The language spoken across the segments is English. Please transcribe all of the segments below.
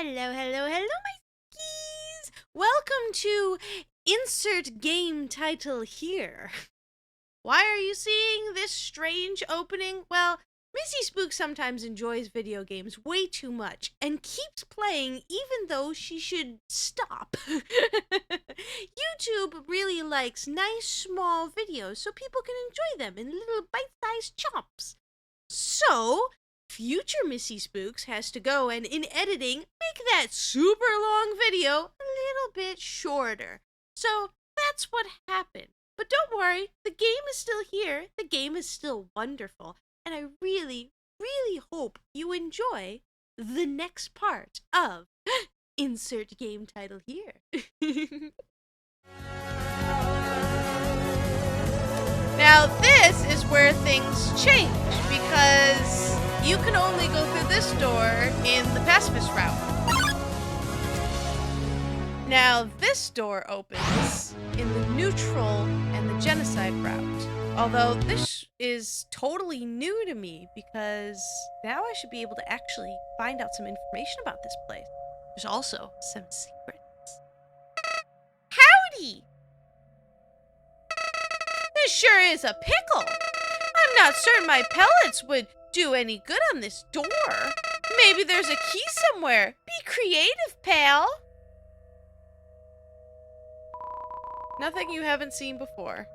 Hello, hello, hello, my skis! Welcome to Insert Game Title Here. Why are you seeing this strange opening? Well, Missy Spooks sometimes enjoys video games way too much and keeps playing even though she should stop. YouTube really likes nice small videos so people can enjoy them in little bite-sized chomps. So, future Missy Spooks has to go and, in editing, make that super long video a little bit shorter. So that's what happened. But don't worry, the game is still here. The game is still wonderful. And I really, really hope you enjoy the next part of Insert Game Title Here. Now this is where things change because you can only go through this door in the pacifist route. Now this door opens in the neutral and the genocide route. Although this is totally new to me because now I should be able to actually find out some information about this place. There's also some secrets. Howdy! This sure is a pickle. I'm not certain my pellets would do any good on this door. Maybe there's a key somewhere. Be creative, pal. Nothing you haven't seen before.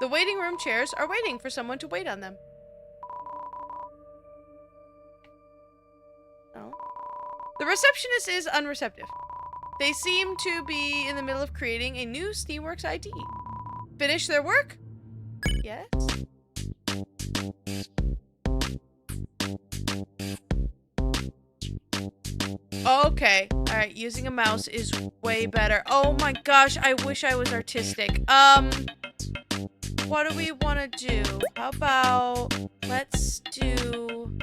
The waiting room chairs are waiting for someone to wait on them. Oh. The receptionist is unreceptive. They seem to be in the middle of creating a new Steamworks ID. Finish their work? Yes. Okay. Alright, using a mouse is way better. Oh my gosh, I wish I was artistic. What do we want to do? How about, let's do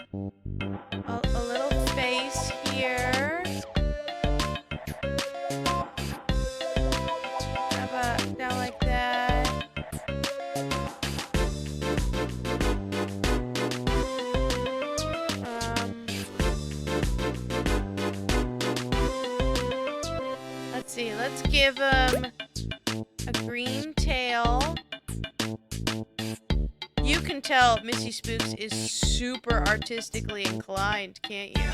a little face here. How about down like that? Let's see, let's give him a green tail. You can tell Missy Spooks is super artistically inclined, can't you?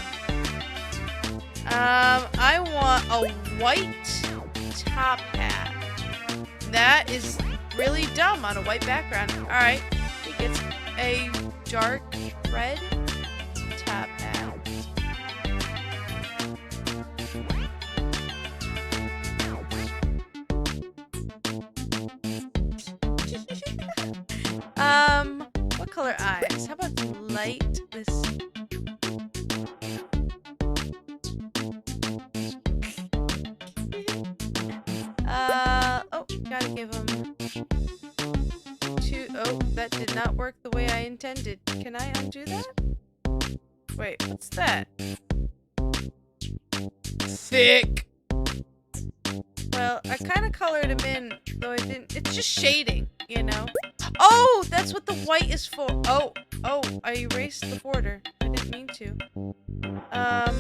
I want a white top hat. That is really dumb on a white background. Alright, he gets a dark red top hat. What color eyes? How about light this? Oh, gotta give him two. Oh, that did not work the way I intended. Can I undo that? Wait, what's that? Thick. Well, I kind of colored him in, though I didn't. It's just shading, you know? Oh, that's what the white is for. Oh, I erased the border. I didn't mean to. Alright,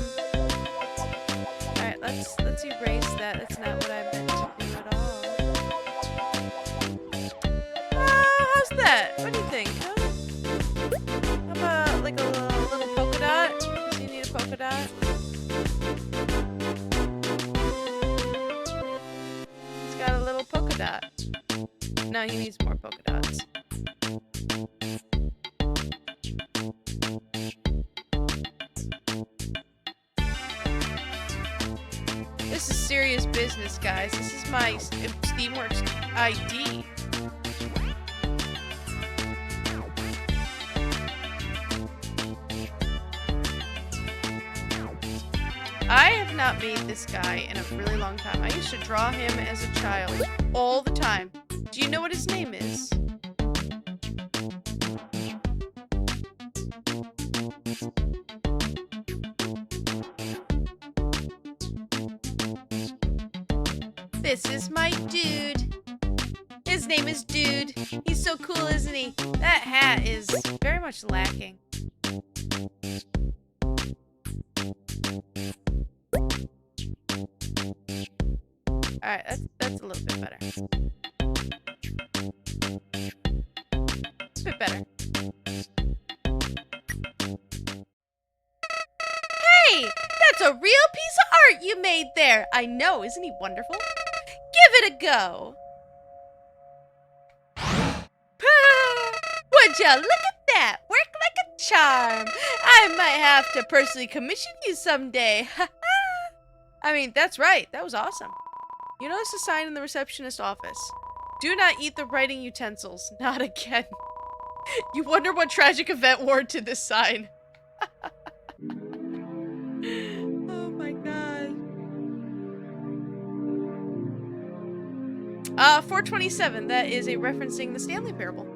let's erase that. That's not what I meant to do at all. How's that? What do you think? Huh? How about like a little polka dot? Does he need a polka dot? He's got a little polka dot. No, he needs more polka dots. This is serious business, guys. This is my Steamworks ID. I have not made this guy in a really long time. I used to draw him as a child all the time. Do you know what his name is? This is my dude. His name is Dude. He's so cool, isn't he? That hat is very much lacking. Alright, that's a little bit better. It's a bit better. Hey! That's a real piece of art you made there! I know, isn't he wonderful? Give it a go! Would ya look at that? Work like a charm! I might have to personally commission you someday. I mean, that's right. That was awesome. You notice a sign in the receptionist office. Do not eat the writing utensils. Not again. You wonder what tragic event wore to this sign. Oh my god. 427. That is a referencing the Stanley Parable.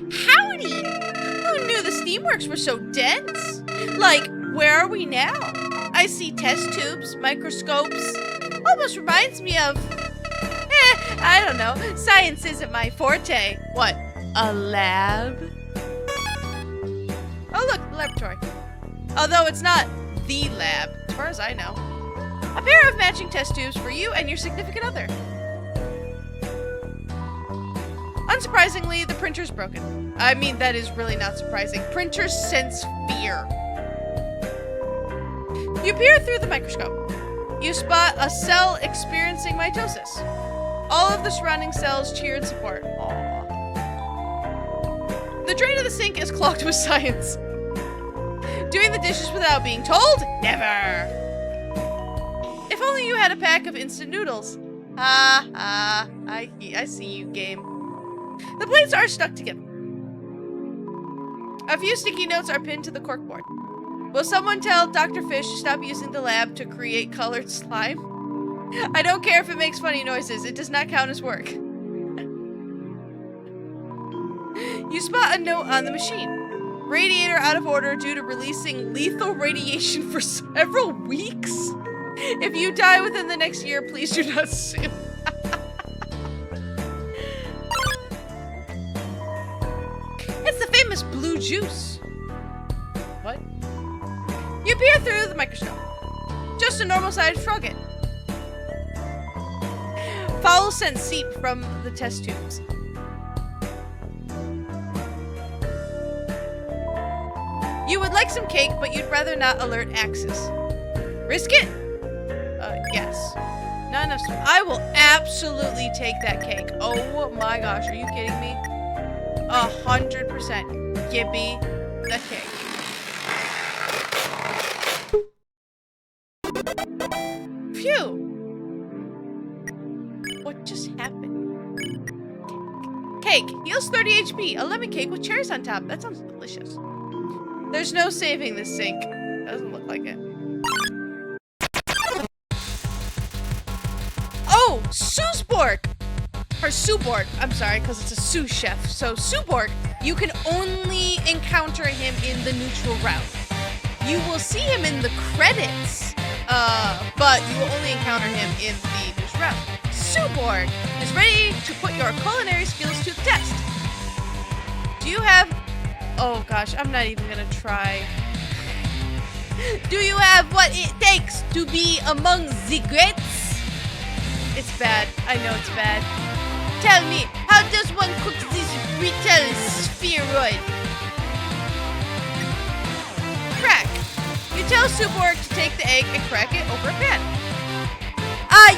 Howdy! Who knew the steamworks were so dense? Like, where are we now? I see test tubes, microscopes. Almost reminds me of... I don't know. Science isn't my forte. What? A lab? Oh look, the laboratory. Although it's not the lab, as far as I know. A pair of matching test tubes for you and your significant other. Unsurprisingly, the printer's broken. I mean, that is really not surprising. Printers sense fear. You peer through the microscope. You spot a cell experiencing mitosis. All of the surrounding cells cheer in support. Aww. The drain of the sink is clogged with science. Doing the dishes without being told? Never! If only you had a pack of instant noodles. I see you, game. The plates are stuck together. A few sticky notes are pinned to the corkboard. Will someone tell Dr. Fish to stop using the lab to create colored slime? I don't care if it makes funny noises. It does not count as work. You spot a note on the machine. Radiator out of order due to releasing lethal radiation for several weeks? If you die within the next year, please do not sue. It's the famous blue juice. What? You peer through the microscope. Just a normal-sized frogget. Foul scent seep from the test tubes. You would like some cake, but you'd rather not alert Axis. Risk it? Yes. Not enough. I will absolutely take that cake. Oh my gosh, are you kidding me? 100%. Give me the cake. Phew. What just happened? Cake. Heals 30 HP. A lemon cake with cherries on top. That sounds delicious. There's no saving this sink. Doesn't look like it. Oh, Sueborg! Or Sueborg. I'm sorry, because it's a sous chef. So Sueborg, you can only encounter him in the neutral route. You will see him in the credits, but you will only encounter him in the neutral route. Sueborg is ready to put your culinary skills to the test. Do you have... Oh gosh, I'm not even gonna try. Do you have what it takes to be among the greats? It's bad. I know it's bad. Tell me, how does one cook this brittle spheroid? Crack. You tell Sueborg to take the egg and crack it over a pan.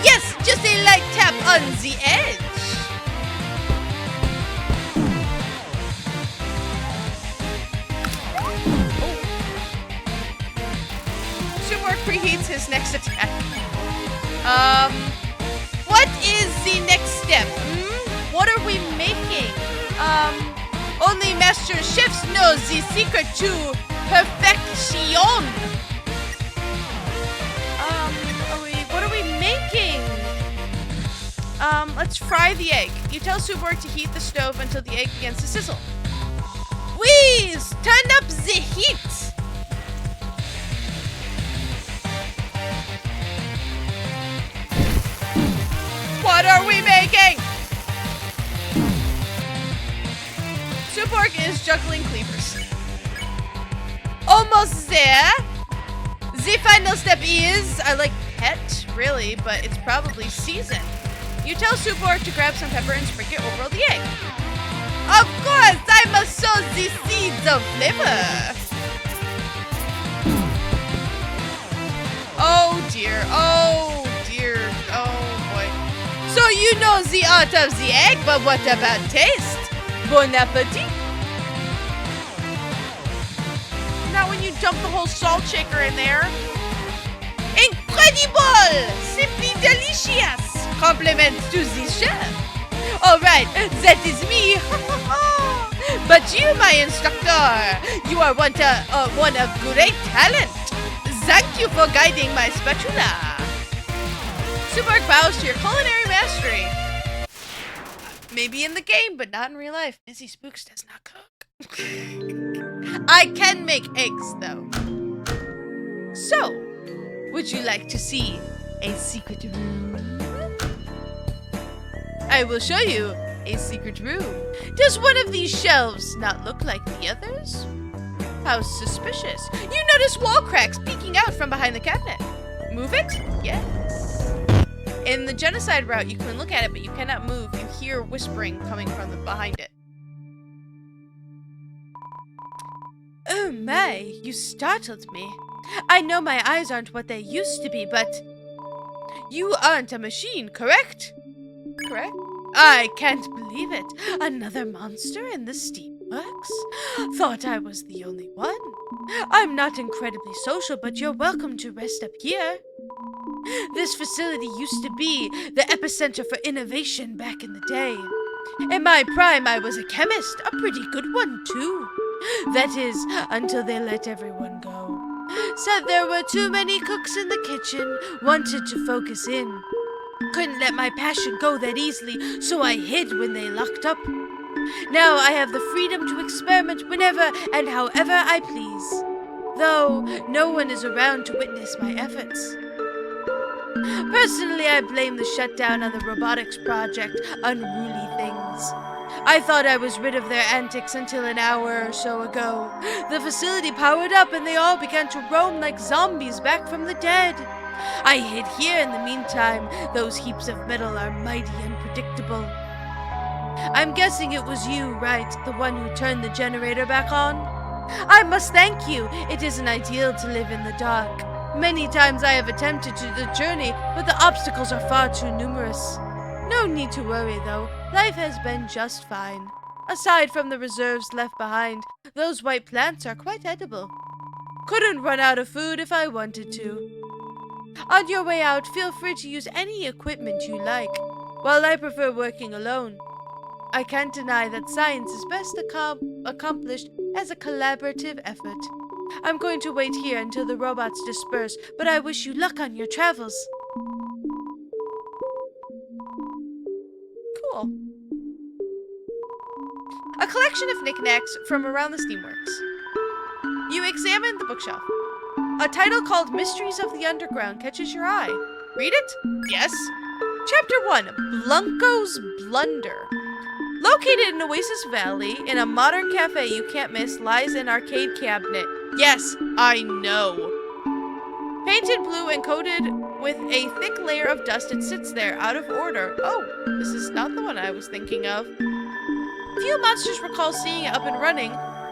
Yes, just a light tap on the edge. Sueborg preheats his next attack. What is the next step? What are we making? Only master chefs know the secret to perfection. What are we making? Let's fry the egg. You tell Sueborg to heat the stove until the egg begins to sizzle. Please turn up the heat. What are we making? Sueborg is juggling cleavers. Almost there. The final step is, I like pet, really, but it's probably season. You tell Suborg to grab some pepper and sprinkle it over the egg. Of course, I must sow the seeds of flavor. Oh dear, oh dear, oh boy. So you know the art of the egg, but what about taste? Bon appetit. Not when you dump the whole salt shaker in there. Incredible! Simply delicious! Compliments to the chef. Alright, that is me. But you, my instructor, you are one of great talent. Thank you for guiding my spatula. Suborg bows to your culinary mastery. Maybe in the game, but not in real life. Missy Spooks does not cook. I can make eggs, though. So, would you like to see a secret room? I will show you a secret room. Does one of these shelves not look like the others? How suspicious. You notice wall cracks peeking out from behind the cabinet. Move it? Yes. In the genocide route, you can look at it, but you cannot move. You hear whispering coming from behind it. Oh my, you startled me. I know my eyes aren't what they used to be, but you aren't a machine, correct? Correct? I can't believe it. Another monster in the steamworks? Thought I was the only one. I'm not incredibly social, but you're welcome to rest up here. This facility used to be the epicenter for innovation back in the day. In my prime, I was a chemist, a pretty good one, too. That is, until they let everyone go. Said there were too many cooks in the kitchen, wanted to focus in. Couldn't let my passion go that easily, so I hid when they locked up. Now I have the freedom to experiment whenever and however I please, though no one is around to witness my efforts. Personally, I blame the shutdown on the robotics project, unruly things. I thought I was rid of their antics until an hour or so ago. The facility powered up and they all began to roam like zombies back from the dead. I hid here in the meantime. Those heaps of metal are mighty unpredictable. I'm guessing it was you, right? The one who turned the generator back on? I must thank you. It isn't ideal to live in the dark. Many times I have attempted to the journey, but the obstacles are far too numerous. No need to worry, though. Life has been just fine. Aside from the reserves left behind, those white plants are quite edible. Couldn't run out of food if I wanted to. On your way out, feel free to use any equipment you like. While I prefer working alone, I can't deny that science is best accomplished as a collaborative effort. I'm going to wait here until the robots disperse, but I wish you luck on your travels. Cool. A collection of knickknacks from around the steamworks. You examine the bookshelf. A title called Mysteries of the Underground catches your eye. Read it? Yes. Chapter 1, Blunko's Blunder. Located in Oasis Valley, in a modern cafe you can't miss, lies an arcade cabinet. Yes, I know. Painted blue and coated with a thick layer of dust, it sits there, out of order. Oh, this is not the one I was thinking of. Few monsters recall seeing it up and running,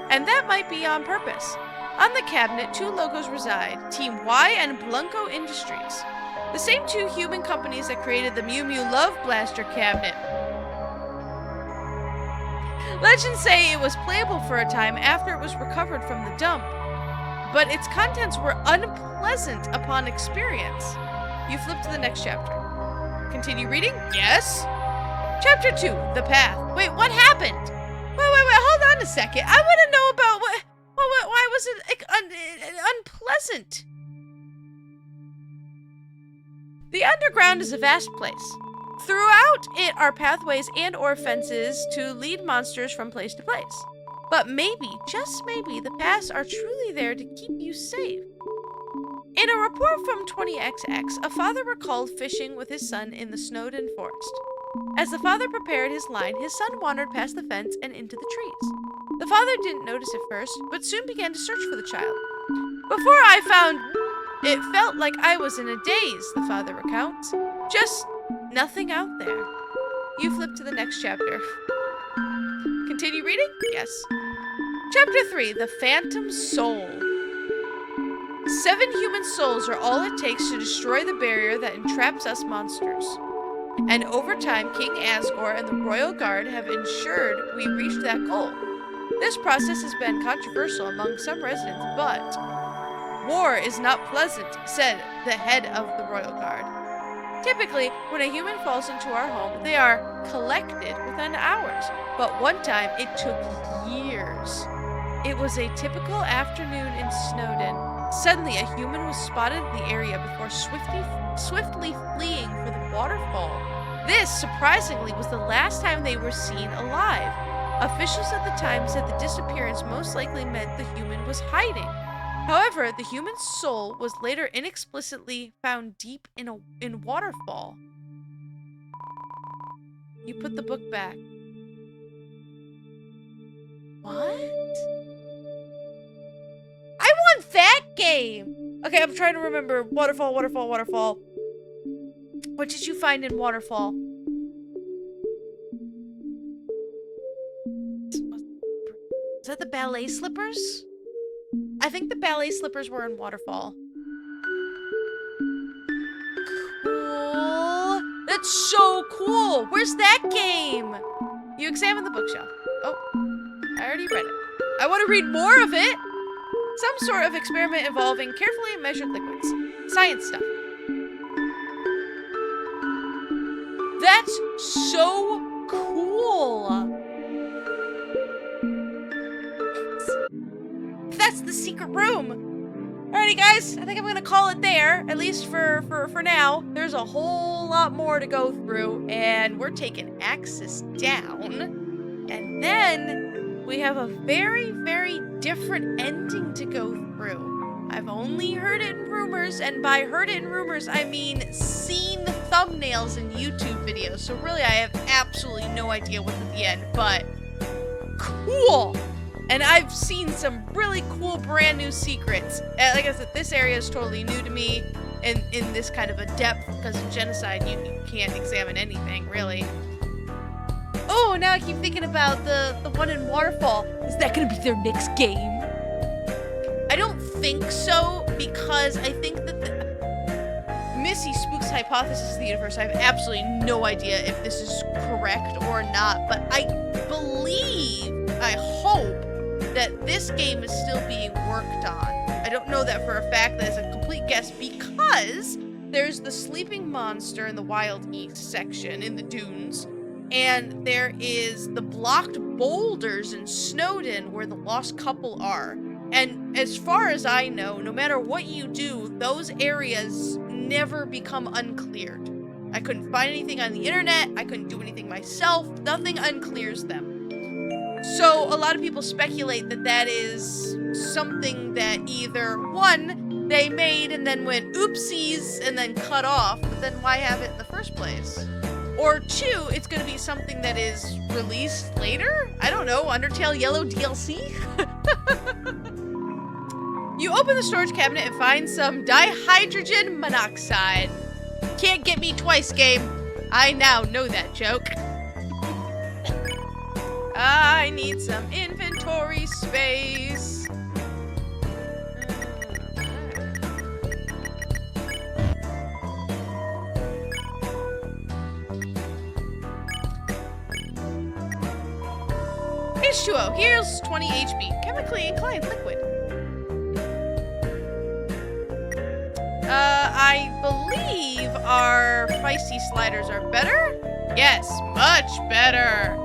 and that might be on purpose. On the cabinet, two logos reside, Team Y and Blunko Industries. The same two human companies that created the Mew Mew Love Blaster cabinet. Legends say it was playable for a time after it was recovered from the dump, but its contents were unpleasant upon experience. You flip to the next chapter. Continue reading? Yes. Chapter 2, The Path. Wait, what happened? Wait, hold on a second. I want to know about why was it unpleasant? The underground is a vast place. Throughout it are pathways and or fences to lead monsters from place to place. But maybe, just maybe, the paths are truly there to keep you safe. In a report from 20XX, a father recalled fishing with his son in the Snowden forest. As the father prepared his line, his son wandered past the fence and into the trees. The father didn't notice at first, but soon began to search for the child. Before I found It felt like I was in a daze, the father recounts. Just nothing out there. You flip to the next chapter. Continue reading? Yes. Chapter 3, The Phantom Soul. 7 human souls are all it takes to destroy the barrier that entraps us monsters. And over time, King Asgore and the Royal Guard have ensured we reach that goal. This process has been controversial among some residents, but war is not pleasant, said the head of the Royal Guard. Typically, when a human falls into our home, they are collected within hours, but one time it took years. It was a typical afternoon in Snowdon. Suddenly, a human was spotted in the area before swiftly fleeing for the waterfall. This, surprisingly, was the last time they were seen alive. Officials at the time said the disappearance most likely meant the human was hiding. However, the human soul was later inexplicably found deep in waterfall. You put the book back. What? I want that game! Okay, I'm trying to remember. Waterfall, waterfall, waterfall. What did you find in waterfall? Is that the ballet slippers? I think the ballet slippers were in waterfall. Cool. That's so cool. Where's that game? You examine the bookshelf. Oh, I already read it. I want to read more of it. Some sort of experiment involving carefully measured liquids. Science stuff. That's so cool. That's the secret room. Alrighty, guys. I think I'm gonna call it there, at least for now. There's a whole lot more to go through, and we're taking Axis down. And then we have a very, very different ending to go through. I've only heard it in rumors, and by heard it in rumors, I mean seen thumbnails in YouTube videos. So really, I have absolutely no idea what's at the end, but cool. And I've seen some really cool brand new secrets. Like I said, this area is totally new to me in this kind of a depth, because in Genocide, you can't examine anything, really. Oh, now I keep thinking about the one in Waterfall. Is that going to be their next game? I don't think so, because I think that the Missy Spooks hypothesis of the universe, I have absolutely no idea if this is correct or not, but I hope that this game is still being worked on. I don't know that for a fact. That is a complete guess, because there's the sleeping monster in the Wild East section in the dunes, and there is the blocked boulders in Snowdon where the lost couple are. And as far as I know, no matter what you do, those areas never become uncleared. I couldn't find anything on the internet. I couldn't do anything myself. Nothing unclears them. So a lot of people speculate that that is something that either, one, they made and then went oopsies and then cut off, but then why have it in the first place? Or two, it's going to be something that is released later? I don't know, Undertale Yellow DLC? You open the storage cabinet and find some dihydrogen monoxide. Can't get me twice, game. I now know that joke. I need some inventory space. H2O, here's 20 HP, chemically inclined liquid. I believe our feisty sliders are better? Yes, much better.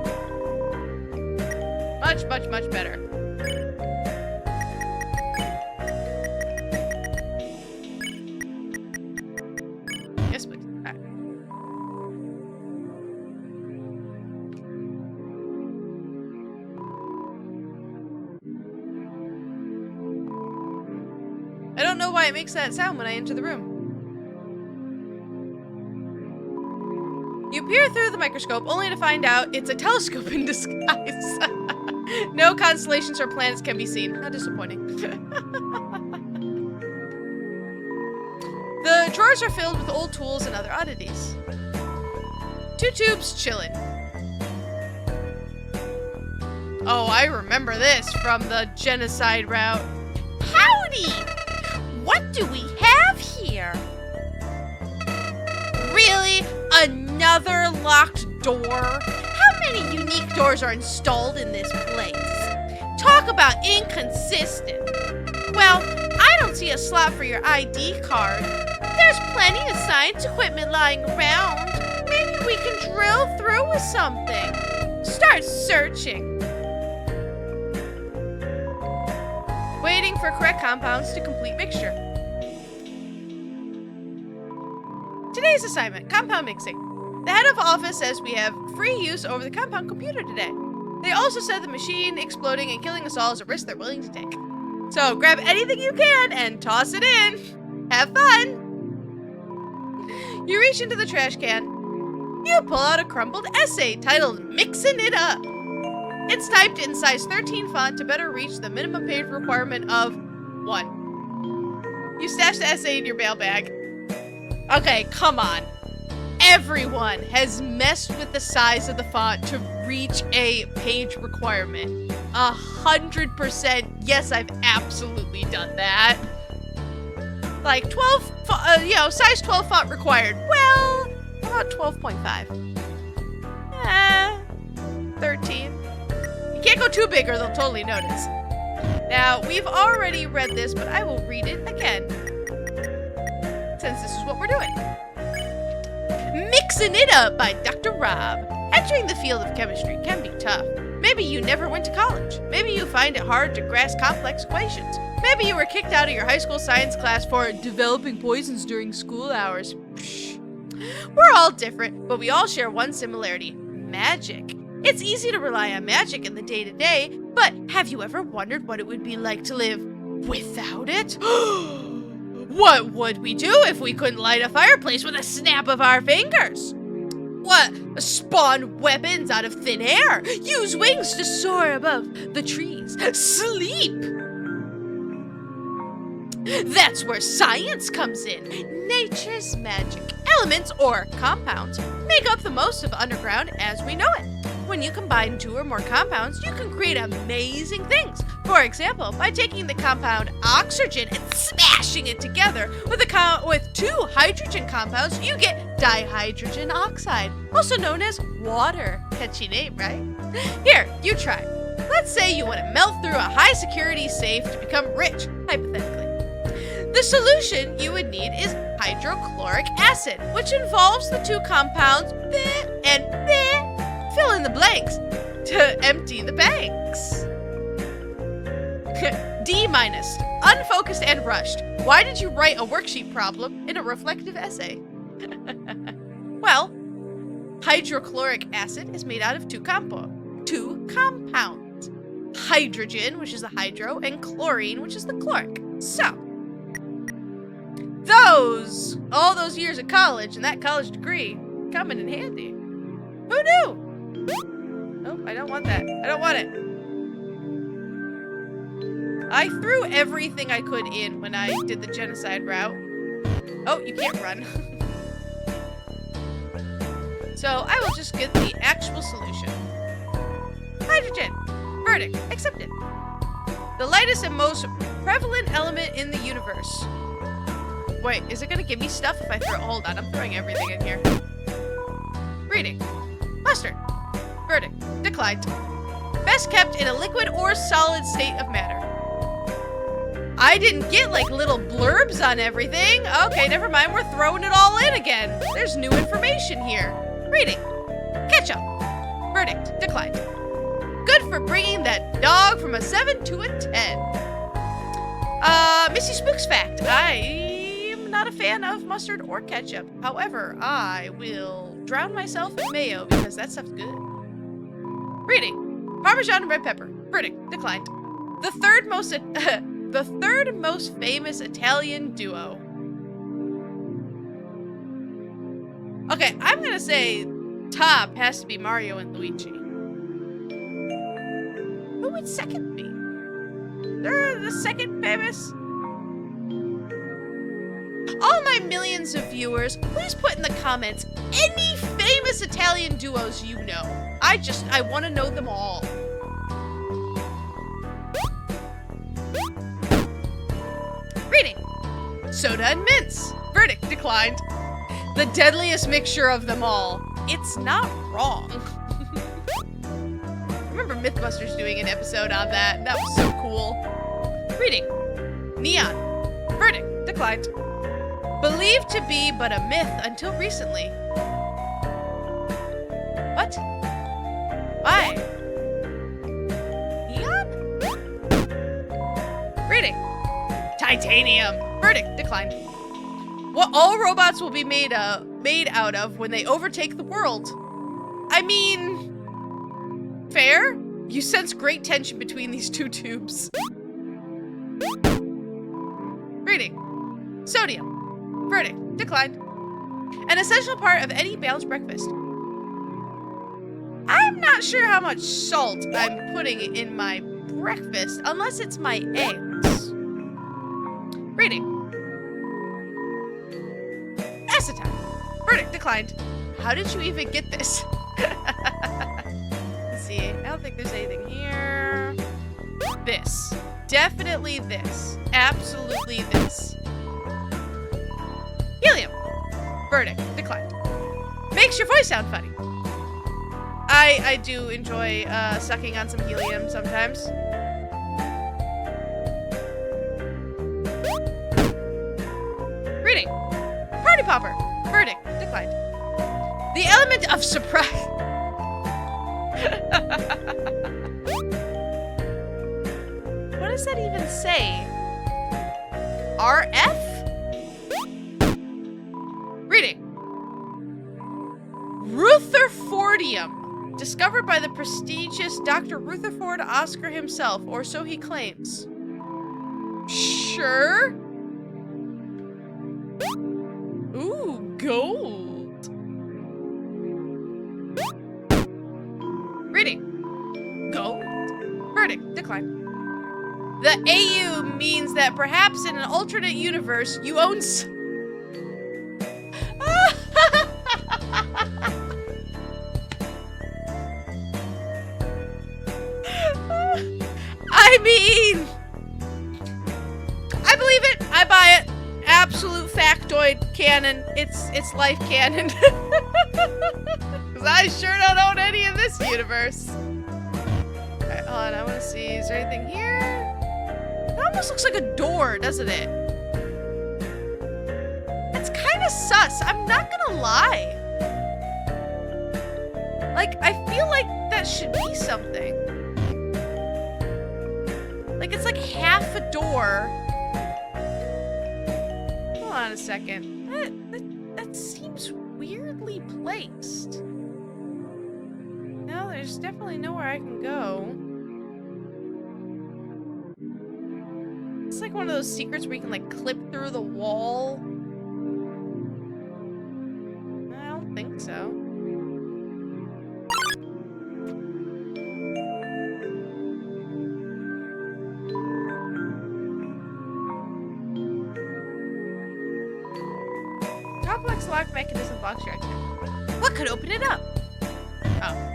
Much, much, much better. Yes, please. All right. I don't know why it makes that sound when I enter the room. You peer through the microscope only to find out it's a telescope in disguise. No constellations or planets can be seen. How disappointing. drawers are filled with old tools and other oddities. 2 tubes chillin'. Oh, I remember this from the genocide route. Howdy! What do we have here? Really? Another locked door? How many unique doors are installed in this place? Talk about inconsistent. Well, I don't see a slot for your ID card. There's plenty of science equipment lying around. Maybe we can drill through with something. Start searching. Waiting for correct compounds to complete mixture. Today's assignment, compound mixing. The head of office says we have free use over the compound computer today. They also said the machine exploding and killing us all is a risk they're willing to take. So grab anything you can and toss it in. Have fun. You reach into the trash can. You pull out a crumpled essay titled Mixin' It Up. It's typed in size 13 font to better reach the minimum page requirement of 1. You stash the essay in your mail bag. Okay, come on. Everyone has messed with the size of the font to reach a page requirement. 100%. Yes, I've absolutely done that. Like 12, size 12 font required. Well, how about 12.5? 13. You can't go too big or they'll totally notice. Now, we've already read this, but I will read it again. Since this is what we're doing. Mixin' It Up by Dr. Rob. Entering the field of chemistry can be tough. Maybe you never went to college. Maybe you find it hard to grasp complex equations. Maybe you were kicked out of your high school science class for developing poisons during school hours. Psh. We're all different, but we all share one similarity: magic. It's easy to rely on magic in the day-to-day, but have you ever wondered what it would be like to live without it? What would we do if we couldn't light a fireplace with a snap of our fingers? What? Spawn weapons out of thin air? Use wings to soar above the trees? Sleep? That's where science comes in. Nature's magic. Elements, or compounds, make up the most of underground as we know it. When you combine 2 or more compounds, you can create amazing things. For example, by taking the compound oxygen and smashing it together with 2 hydrogen compounds, you get dihydrogen oxide, also known as water. Catchy name, right? Here, you try. Let's say you want to melt through a high-security safe to become rich, hypothetically. The solution you would need is hydrochloric acid, which involves the 2 compounds and fill in the blanks to empty the banks. D-, unfocused and rushed. Why did you write a worksheet problem in a reflective essay? Well, hydrochloric acid is made out of 2 compounds. Hydrogen, which is the hydro, and chlorine, which is the chloric. So, all those years of college and that college degree coming in handy. Who knew? Nope, I don't want that. I don't want it. I threw everything I could in when I did the genocide route. Oh, you can't run. So I will just get the actual solution. Hydrogen. Verdict. Accepted. The lightest and most prevalent element in the universe. Wait, is it gonna give me stuff if I throw? Hold on, I'm throwing everything in here. Reading. Mustard. Verdict. Declined. Best kept in a liquid or solid state of matter. I didn't get like little blurbs on everything. Okay, never mind. We're throwing it all in again. There's new information here. Reading. Ketchup. Verdict. Declined. Good for bringing that dog from a 7 to a 10. Missy Spooks fact. I'm not a fan of mustard or ketchup. However, I will drown myself in mayo because that stuff's good. Reading. Parmesan and red pepper. Verdict. Declined. The third most famous Italian duo. Okay, I'm gonna say top has to be Mario and Luigi. Who would second be? They're the second famous. All my millions of viewers, please put in the comments any famous Italian duos you know. I want to know them all. Reading. Soda and mints. Verdict declined. The deadliest mixture of them all. It's not wrong. I remember Mythbusters doing an episode on that. That was so cool. Reading. Neon. Verdict declined. Believed to be but a myth until recently. What? Why? Neon? Reading. Titanium. Verdict declined. What all robots will be made out of when they overtake the world. I mean, fair? You sense great tension between these two tubes. Reading. Sodium. Verdict declined. An essential part of any balanced breakfast. I'm not sure how much salt I'm putting in my breakfast unless it's my eggs. Reading. Acetone. Verdict declined. How did you even get this? Let's see. I don't think there's anything here. This. Definitely this. Absolutely this. Helium. Verdict declined. Makes your voice sound funny. I do enjoy sucking on some helium sometimes. Reading. Party popper. Verdict declined. The element of surprise. What does that even say? RF? Reading. Rutherfordium. Discovered by the prestigious Dr. Rutherford Oscar himself, or so he claims. Sure. Ooh, gold. Reading. Gold. Verdict declined. The AU means that perhaps in an alternate universe you own I mean, I believe it. I buy it. Absolute factoid canon. It's life canon. Because I sure don't own any in this universe. Alright, hold on. I want to see. Is there anything here? It almost looks like a door, doesn't it? It's kind of sus. I'm not gonna lie. Like, I feel like that should be something. Like, it's like half a door. Hold on a second. That seems weirdly placed. No, there's definitely nowhere I can go. It's like one of those secrets where you can, like, clip through the wall. I don't think so. Complex lock mechanism blocks your exit. What could open it up? Oh.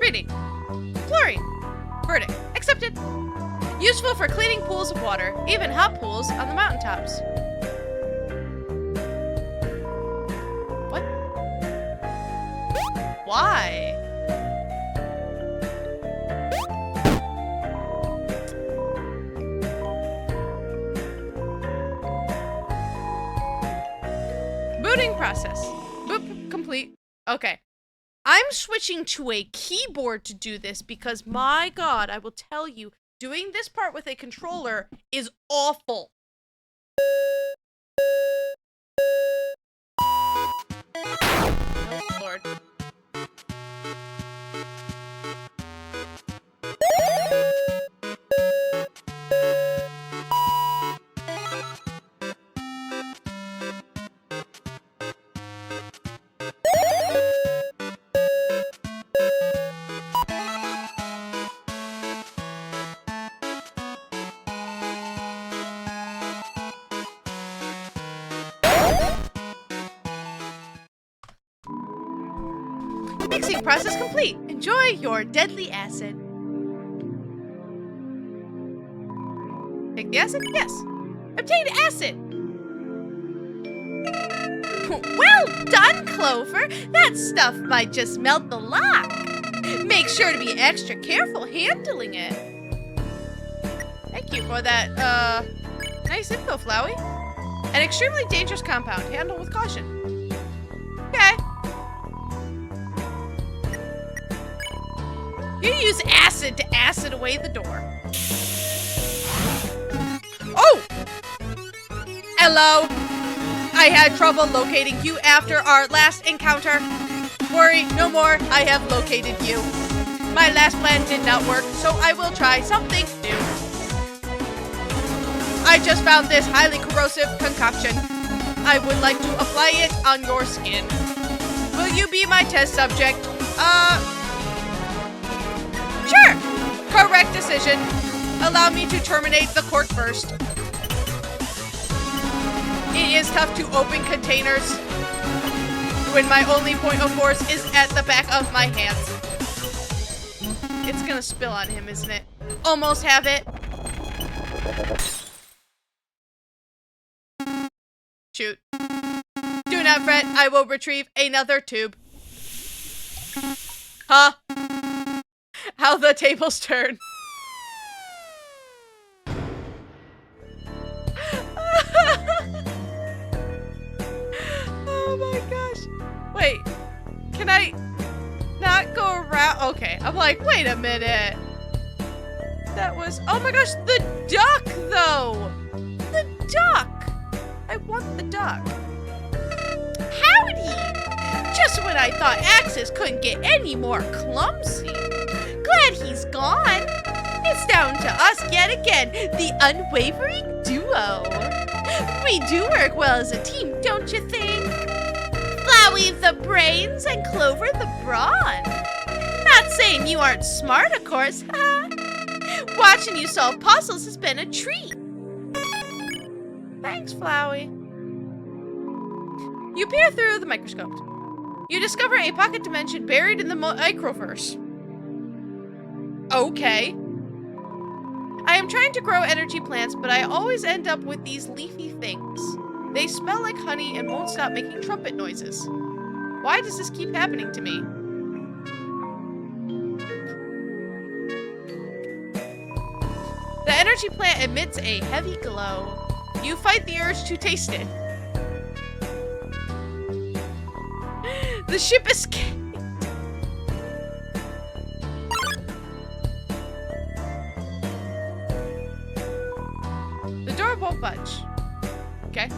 Reading. Chlorine. Verdict. Accepted. Useful for cleaning pools of water, even hot pools on the mountaintops. What? Why? Booting process. Boot complete. Okay. I'm switching to a keyboard to do this because, my God, I will tell you, doing this part with a controller is awful. Oh, Lord. Mixing process complete. Enjoy your deadly acid. Take the acid? Yes. Obtain acid. Well done, Clover. That stuff might just melt the lock. Make sure to be extra careful handling it. Thank you for that, nice info, Flowey. An extremely dangerous compound. Handle with caution. Okay. You use acid to acid away the door. Oh! Hello. I had trouble locating you after our last encounter. Worry no more, I have located you. My last plan did not work, so I will try something new. I just found this highly corrosive concoction. I would like to apply it on your skin. Will you be my test subject? Sure. Correct decision. Allow me to terminate the cork first. It is tough to open containers when my only point of force is at the back of my hands. It's gonna spill on him, isn't it? Almost have it. Shoot. Do not fret, I will retrieve another tube. Huh? How the tables turn. Oh my gosh. Wait, can I not go around? Okay, I'm like, wait a minute. That was, oh my gosh, the duck though. The duck. I want the duck. Howdy. Just when I thought Axis couldn't get any more clumsy. Glad he's gone. It's down to us yet again, the unwavering duo. We do work well as a team, don't you think? Flowey the brains and Clover the brawn. Not saying you aren't smart, of course. Watching you solve puzzles has been a treat. Thanks, Flowey. You peer through the microscope. You discover a pocket dimension buried in the microverse. Okay. I am trying to grow energy plants, but I always end up with these leafy things. They smell like honey and won't stop making trumpet noises. Why does this keep happening to me? The energy plant emits a heavy glow. You fight the urge to taste it. The ship escaped. The door won't budge. Okay.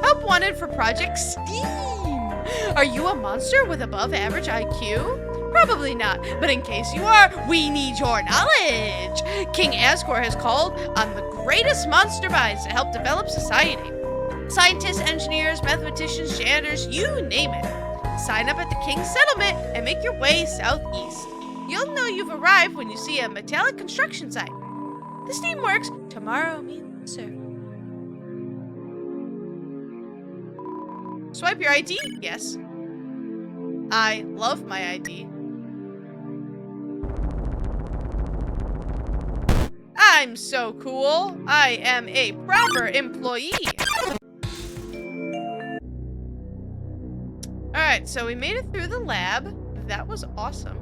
Help wanted for Project Steam. Are you a monster with above average IQ? Probably not, but in case you are, we need your knowledge. King Asgore has called on the greatest monster minds to help develop society. Scientists, engineers, mathematicians, janitors, you name it. Sign up at the King's Settlement and make your way southeast. You'll know you've arrived when you see a metallic construction site. The steam works. Tomorrow means surf. Swipe your ID? Yes. I love my ID. I'm so cool. I am a proper employee. Alright, so we made it through the lab. That was awesome.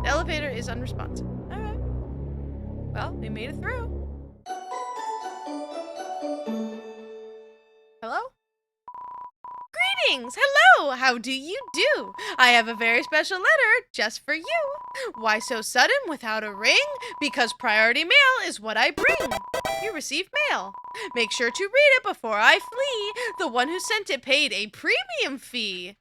The elevator is unresponsive. Alright. Well, we made it through. Hello? Greetings! Hello! How do you do? I have a very special letter just for you. Why so sudden without a ring? Because priority mail is what I bring. You received mail. Make sure to read it before I flee. The one who sent it paid a premium fee.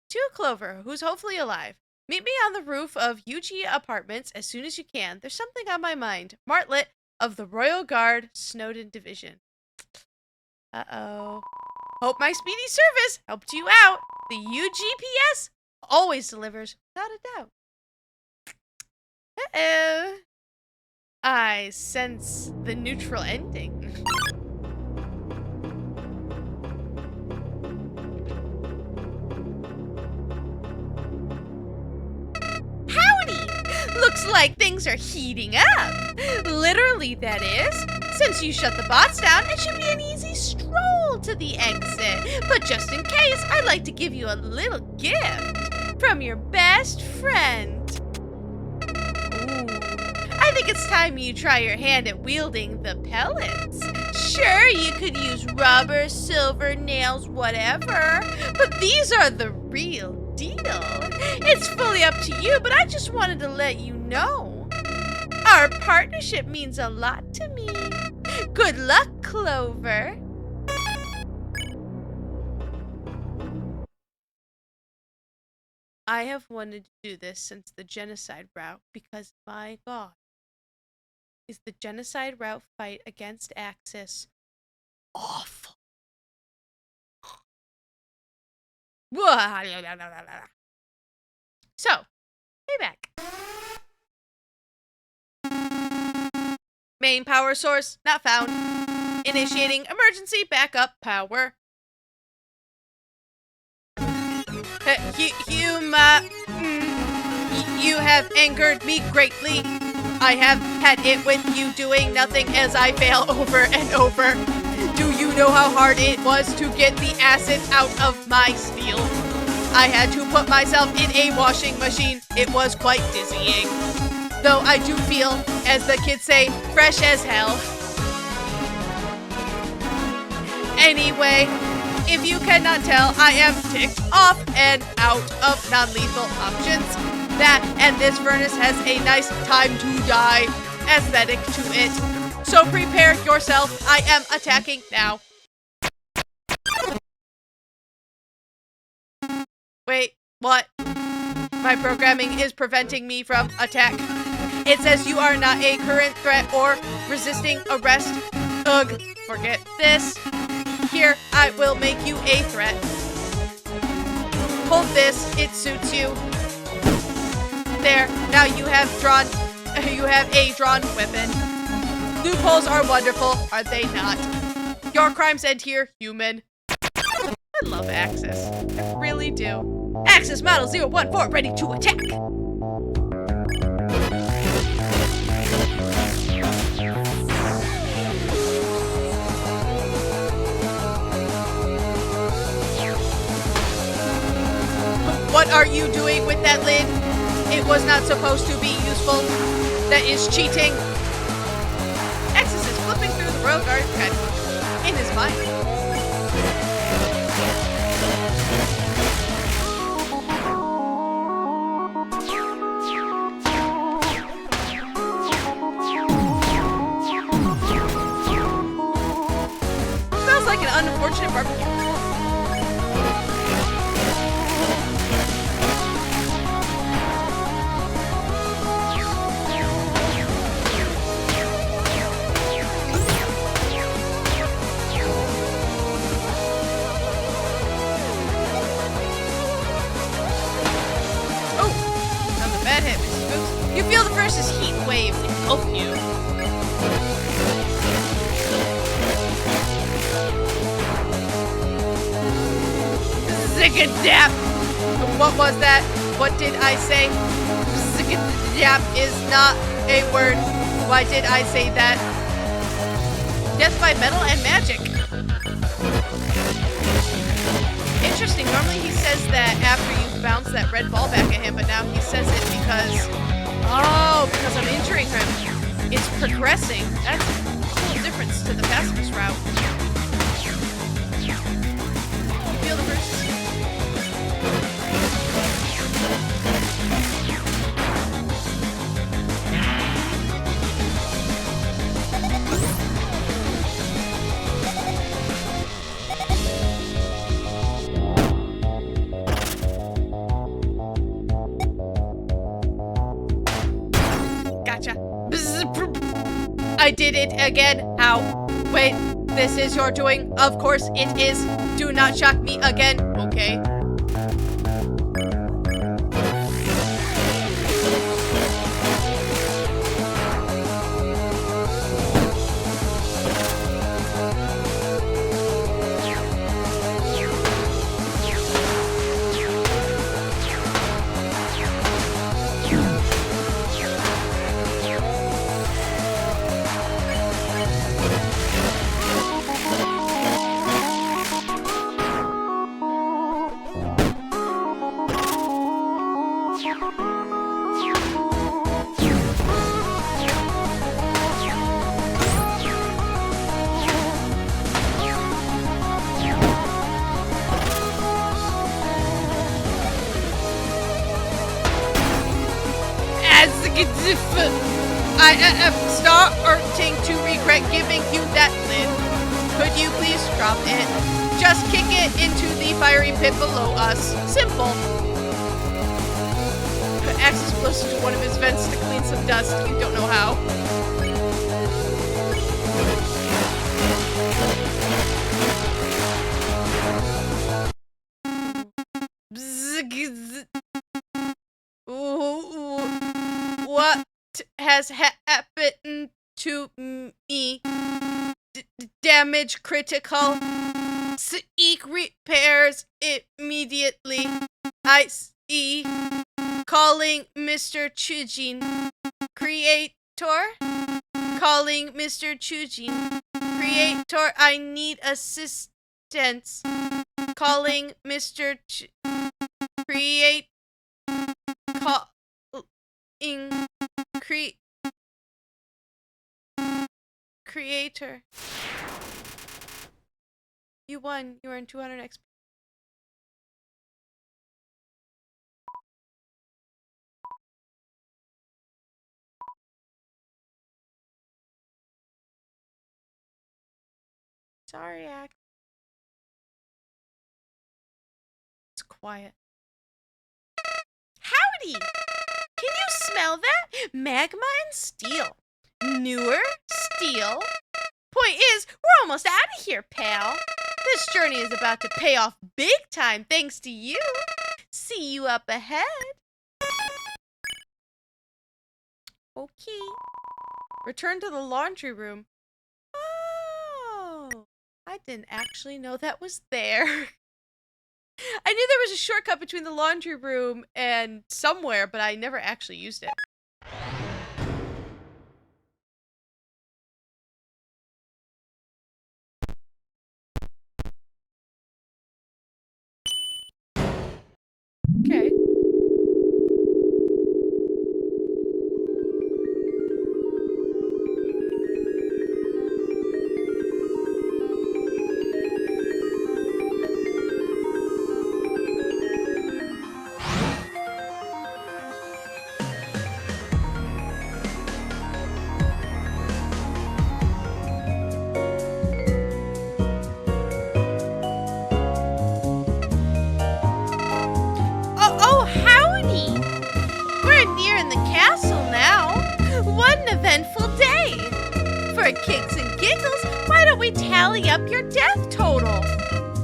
To Clover, who's hopefully alive. Meet me on the roof of UG Apartments as soon as you can. There's something on my mind. Martlet of the Royal Guard, Snowden Division. Uh-oh. Hope my speedy service helped you out. The UGPS always delivers, without a doubt. Uh-oh. I sense the neutral ending. Looks like things are heating up. Literally, that is. Since you shut the bots down, it should be an easy stroll to the exit. But just in case, I'd like to give you a little gift from your best friend. Ooh. I think it's time you try your hand at wielding the pellets. Sure, you could use rubber, silver, nails, whatever. But these are the real deal. It's fully up to you, but I just wanted to let you know. Our partnership means a lot to me. Good luck, Clover. I have wanted to do this since the genocide route because, my God, is the genocide route fight against Axis awful. So, payback. Main power source not found. Initiating emergency backup power. You have angered me greatly. I have had it with you doing nothing as I fail over and over. Do you know how hard it was to get the acid out of my steel? I had to put myself in a washing machine. It was quite dizzying. Though I do feel, as the kids say, fresh as hell. Anyway, if you cannot tell, I am ticked off and out of non-lethal options. That and this furnace has a nice time to die aesthetic to it. So prepare yourself. I am attacking now. Wait, what? My programming is preventing me from attack. It says you are not a current threat or resisting arrest. Ugh, forget this. Here, I will make you a threat. Hold this, it suits you. There, now you have a drawn weapon. Loopholes are wonderful, are they not? Your crimes end here, human. I love Axis. I really do. Axis Model 014 ready to attack. What are you doing with that lid? It was not supposed to be useful. That is cheating. Axis is flipping through the road guard guidebook in his mind. Smells like an unfortunate barbecue. You feel the versus heat waves engulf you. Zigadap! What was that? What did I say? Zigadap is not a word. Why did I say that? Death by metal and magic. Interesting. Normally he says that after you bounce that red ball back at him, but now he says it because... Oh, because I'm injuring him. It's progressing. That's a cool difference to the pacifist route. You feel the versus? I did it again. How? Wait, this is your doing? Of course it is. Do not shock me again. Okay. I am starting to regret giving you that lid. Could you please drop it? Just kick it into the fiery pit below us. Simple. Axe explosive to one of his vents to clean some dust. You don't know how. What has happened to me? Damage critical. Seek repairs immediately. I see. Calling Mr. Chujin. Creator? Calling Mr. Chujin. Creator, I need assistance. Calling Mr. Create. Calling. Creator. You won. You earned 200 XP. Sorry, Axe. It's quiet. Howdy! Can you smell that? Magma and steel. Newer steel. Point is, we're almost out of here, pal. This journey is about to pay off big time thanks to you. See you up ahead. Okay. Return to the laundry room. Oh, I didn't actually know that was there. I knew there was a shortcut between the laundry room and somewhere, but I never actually used it. Okay. Oh, howdy! We're nearing the castle now. What an eventful day! For kicks and giggles, why don't we tally up your death total?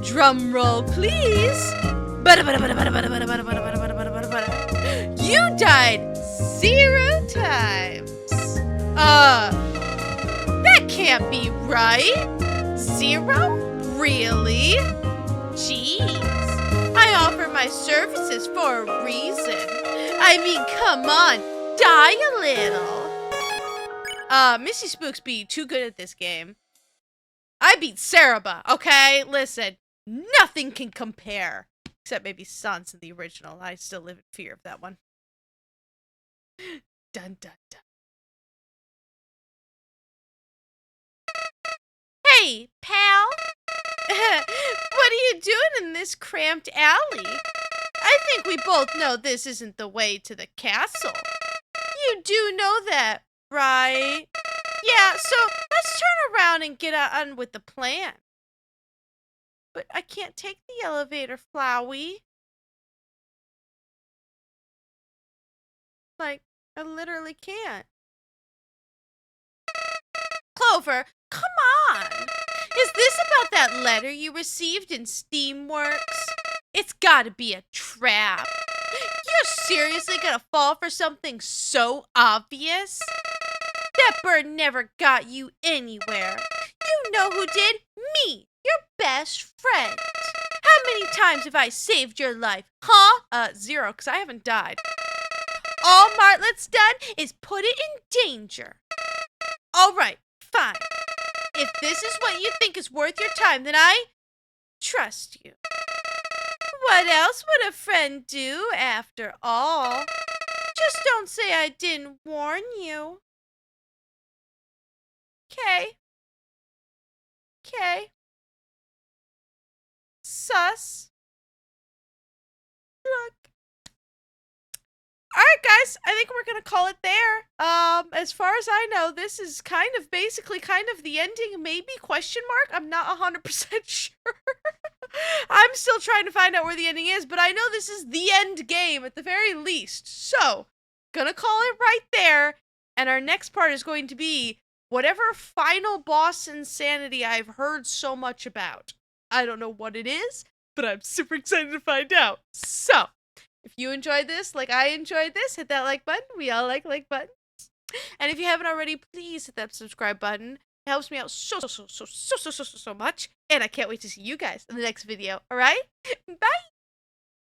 Drum roll, please. You died 0 times. That can't be right. 0? Really? Jeez. I offer my services for a reason. I mean, come on, die a little. Missy Spooks be too good at this game. I beat Cerebra, okay? Listen, nothing can compare. Except maybe Sans in the original. I still live in fear of that one. Dun dun dun. Hey, pal. What are you doing in this cramped alley? I think we both know this isn't the way to the castle. You do know that, right? Yeah, so let's turn around and get on with the plan. But I can't take the elevator, Flowey. Like, I literally can't. Clover, come on! Is this about that letter you received in Steamworks? It's gotta be a trap. You're seriously gonna fall for something so obvious? That bird never got you anywhere. You know who did? Me, your best friend. How many times have I saved your life? Huh? 0, because I haven't died. All Martlet's done is put it in danger. All right, fine. If this is what you think is worth your time, then I trust you. What else would a friend do, after all? Just don't say I didn't warn you. Okay. Okay. Sus. Drunk. right, guys, I think we're gonna call it there. As far as I know, this is basically the ending, maybe question mark. I'm not 100% sure. I'm still trying to find out where the ending is, but I know this is the end game at the very least. So, gonna call it right there, and our next part is going to be whatever final boss insanity I've heard so much about. I don't know what it is, but I'm super excited to find out. So, if you enjoyed this like I enjoyed this, hit that like button. We all like buttons. And if you haven't already, please hit that subscribe button. It helps me out so much. And I can't wait to see you guys in the next video. All right?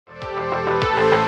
Bye!